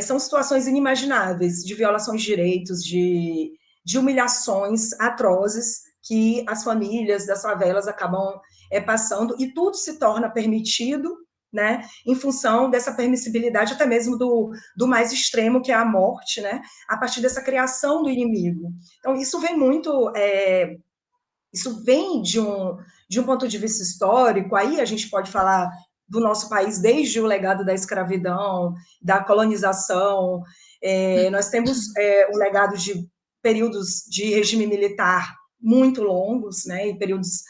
São situações inimagináveis de violações de direitos, de humilhações atrozes que as famílias das favelas acabam passando, e tudo se torna permitido, né, em função dessa permissibilidade, até mesmo do mais extremo, que é a morte, né, a partir dessa criação do inimigo. Então, isso vem muito, isso vem de um ponto de vista histórico, aí a gente pode falar do nosso país desde o legado da escravidão, da colonização, nós temos um legado de períodos de regime militar muito longos, né, e períodos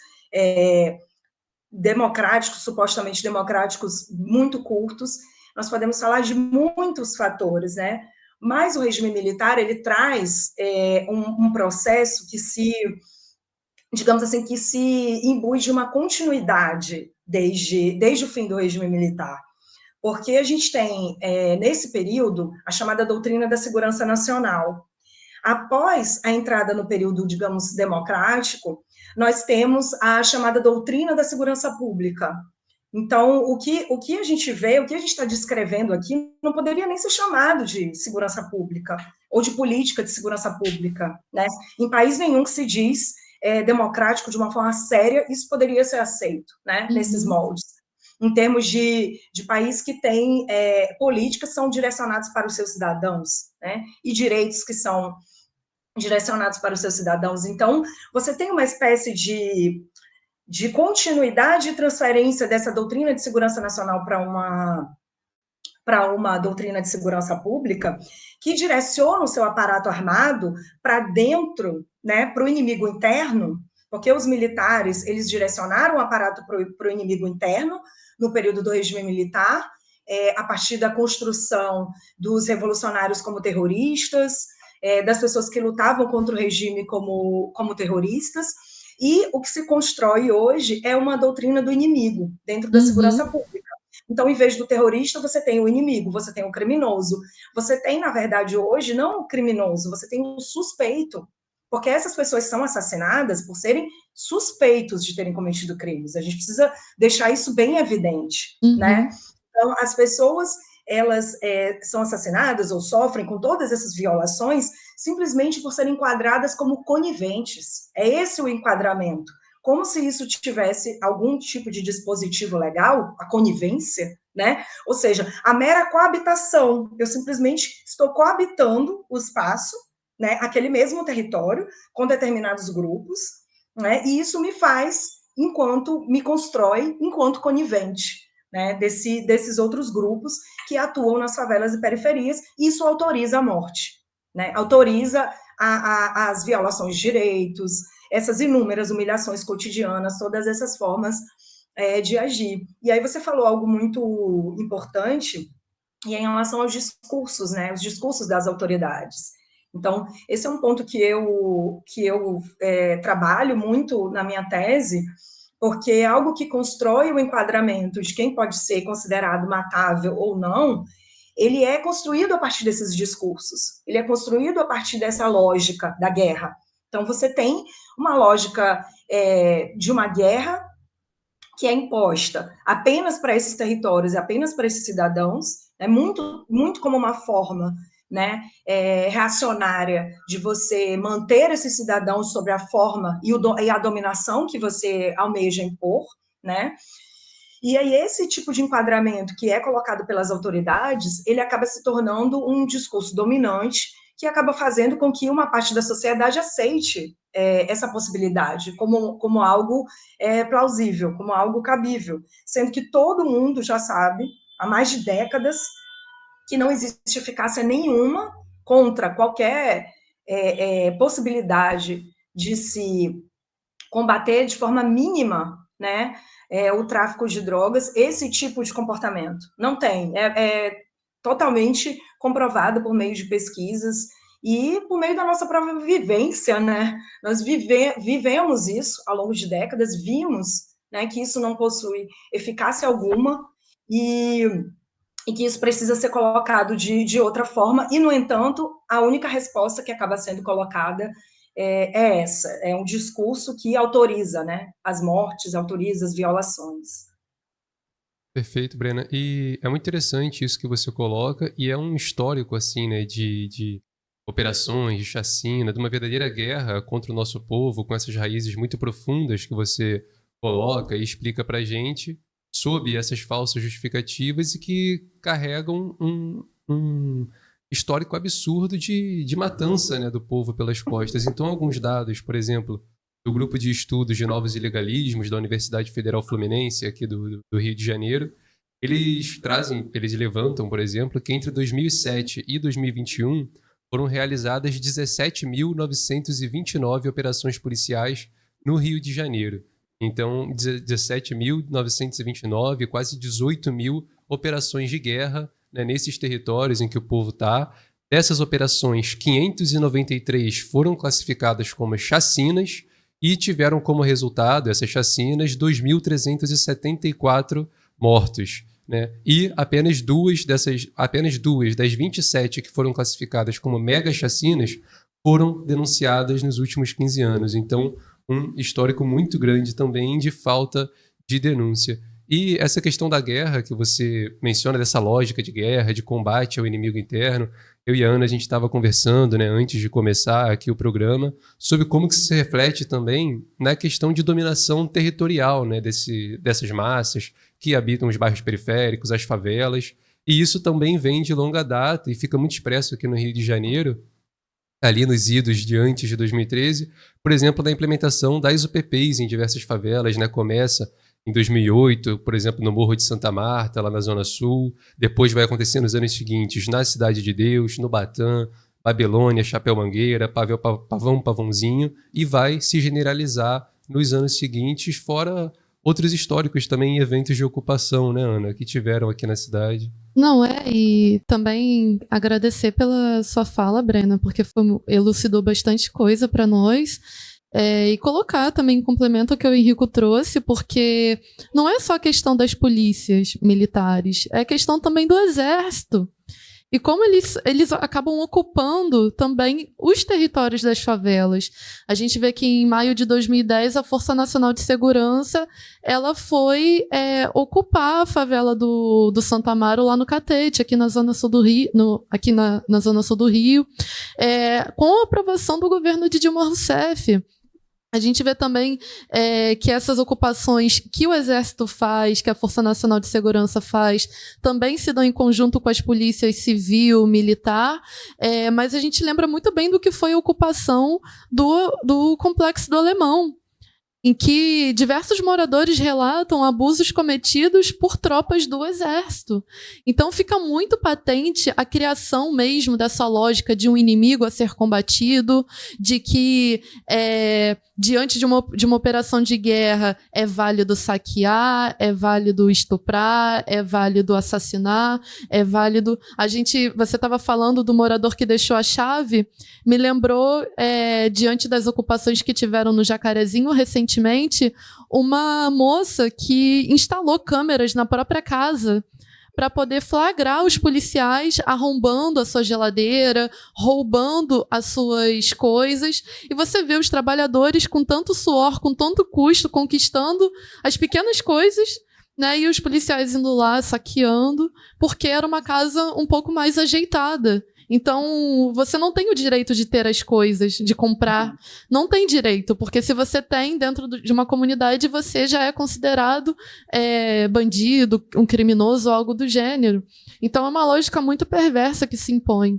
democráticos, supostamente democráticos, muito curtos. Nós podemos falar de muitos fatores, né? Mas o regime militar, ele traz um processo que se, digamos assim, que se imbui de uma continuidade desde o fim do regime militar. Porque a gente tem, nesse período, a chamada doutrina da segurança nacional. Após a entrada no período, digamos, democrático, nós temos a chamada doutrina da segurança pública. Então, o que a gente vê, o que a gente está descrevendo aqui, não poderia nem ser chamado de segurança pública ou de política de segurança pública, né? Em país nenhum que se diz democrático de uma forma séria, isso poderia ser aceito, né? Nesses Uhum. moldes. Em termos de país que tem políticas que são direcionadas para os seus cidadãos, né? E direitos que são direcionados para os seus cidadãos. Então, você tem uma espécie de continuidade e transferência dessa doutrina de segurança nacional para uma doutrina de segurança pública que direciona o seu aparato armado para dentro, né, para o inimigo interno, porque os militares, eles direcionaram o aparato para o inimigo interno no período do regime militar, a partir da construção dos revolucionários como terroristas, das pessoas que lutavam contra o regime como terroristas, e o que se constrói hoje é uma doutrina do inimigo dentro da segurança Uhum. pública. Então, em vez do terrorista, você tem o inimigo, você tem o criminoso. Você tem, na verdade, hoje, não o criminoso, você tem o suspeito. Porque essas pessoas são assassinadas por serem suspeitos de terem cometido crimes. A gente precisa deixar isso bem evidente, né? Uhum. Então, as pessoas, elas são assassinadas ou sofrem com todas essas violações simplesmente por serem enquadradas como coniventes. É esse o enquadramento, como se isso tivesse algum tipo de dispositivo legal, a conivência, né? Ou seja, a mera coabitação. Eu simplesmente estou coabitando o espaço, né, aquele mesmo território, com determinados grupos, né? E isso me faz, me constrói enquanto conivente, né, desses outros grupos que atuam nas favelas e periferias, e isso autoriza a morte, né? Autoriza as violações de direitos, essas inúmeras humilhações cotidianas, todas essas formas de agir. E aí você falou algo muito importante, e é em relação aos discursos, né, os discursos das autoridades. Então, esse é um ponto que eu trabalho muito na minha tese, porque é algo que constrói o enquadramento de quem pode ser considerado matável ou não, ele é construído a partir desses discursos, ele é construído a partir dessa lógica da guerra. Então, você tem uma lógica de uma guerra que é imposta apenas para esses territórios, apenas para esses cidadãos, é muito, muito como uma forma, né, reacionária de você manter esses cidadãos sobre a forma e a dominação que você almeja impor, né? E aí esse tipo de enquadramento que é colocado pelas autoridades, ele acaba se tornando um discurso dominante que acaba fazendo com que uma parte da sociedade aceite essa possibilidade como algo plausível, como algo cabível, sendo que todo mundo já sabe, há mais de décadas, que não existe eficácia nenhuma contra qualquer possibilidade de se combater de forma mínima, né, o tráfico de drogas, esse tipo de comportamento. Não tem. É totalmente comprovado por meio de pesquisas e por meio da nossa própria vivência, né? Nós vivemos isso ao longo de décadas, vimos, né, que isso não possui eficácia alguma e, e que isso precisa ser colocado de outra forma, e, no entanto, a única resposta que acaba sendo colocada essa, é um discurso que autoriza, né, as mortes, autoriza as violações. Perfeito, Brena. E é muito interessante isso que você coloca, e é um histórico, assim, né, de operações, de chacina, de uma verdadeira guerra contra o nosso povo, com essas raízes muito profundas que você coloca e explica pra gente, sob essas falsas justificativas e que carregam um histórico absurdo de matança, né, do povo pelas costas. Então, alguns dados, por exemplo, do Grupo de Estudos de Novos Ilegalismos da Universidade Federal Fluminense, aqui do Rio de Janeiro, eles levantam, por exemplo, que entre 2007 e 2021 foram realizadas 17.929 operações policiais no Rio de Janeiro. Então, 17.929, quase 18 mil operações de guerra, né, nesses territórios em que o povo está. Dessas operações, 593 foram classificadas como chacinas, e tiveram como resultado, essas chacinas, 2.374 mortos. Né? E apenas duas das 27 que foram classificadas como mega chacinas foram denunciadas nos últimos 15 anos. Então, um histórico muito grande também de falta de denúncia. E essa questão da guerra que você menciona, dessa lógica de guerra, de combate ao inimigo interno, eu e a Ana, a gente estava conversando, né, antes de começar aqui o programa, sobre como que isso se reflete também na questão de dominação territorial, né, dessas massas que habitam os bairros periféricos, as favelas. E isso também vem de longa data e fica muito expresso aqui no Rio de Janeiro, ali nos idos de antes de 2013, por exemplo, da implementação das UPPs em diversas favelas, né? Começa em 2008, por exemplo, no Morro de Santa Marta, lá na Zona Sul. Depois vai acontecer nos anos seguintes na Cidade de Deus, no Batã, Babilônia, Chapéu Mangueira, Pavão Pavãozinho, e vai se generalizar nos anos seguintes, fora outros históricos também, eventos de ocupação, né, Ana, que tiveram aqui na cidade. Não, e também agradecer pela sua fala, Brena, porque elucidou bastante coisa para nós. E colocar também em complemento ao que o Henrico trouxe, porque não é só a questão das polícias militares, é a questão também do exército. E como eles acabam ocupando também os territórios das favelas. A gente vê que em maio de 2010 a Força Nacional de Segurança ela foi ocupar a favela do Santo Amaro lá no Catete, aqui na Zona Sul do Rio, aqui na Zona Sul do Rio, com a aprovação do governo de Dilma Rousseff. A gente vê também que essas ocupações que o Exército faz, que a Força Nacional de Segurança faz, também se dão em conjunto com as polícias civil, militar, mas a gente lembra muito bem do que foi a ocupação do Complexo do Alemão, em que diversos moradores relatam abusos cometidos por tropas do Exército. Então fica muito patente a criação mesmo dessa lógica de um inimigo a ser combatido, de que diante de uma operação de guerra é válido saquear, é válido estuprar, é válido assassinar, é válido... Você estava falando do morador que deixou a chave, me lembrou, diante das ocupações que tiveram no Jacarezinho recentemente, uma moça que instalou câmeras na própria casa para poder flagrar os policiais arrombando a sua geladeira, roubando as suas coisas. E você vê os trabalhadores com tanto suor, com tanto custo, conquistando as pequenas coisas, né, e os policiais indo lá saqueando, porque era uma casa um pouco mais ajeitada. Então, você não tem o direito de ter as coisas, de comprar. Não tem direito, porque se você tem dentro de uma comunidade, você já é considerado bandido, um criminoso, algo do gênero. Então, é uma lógica muito perversa que se impõe.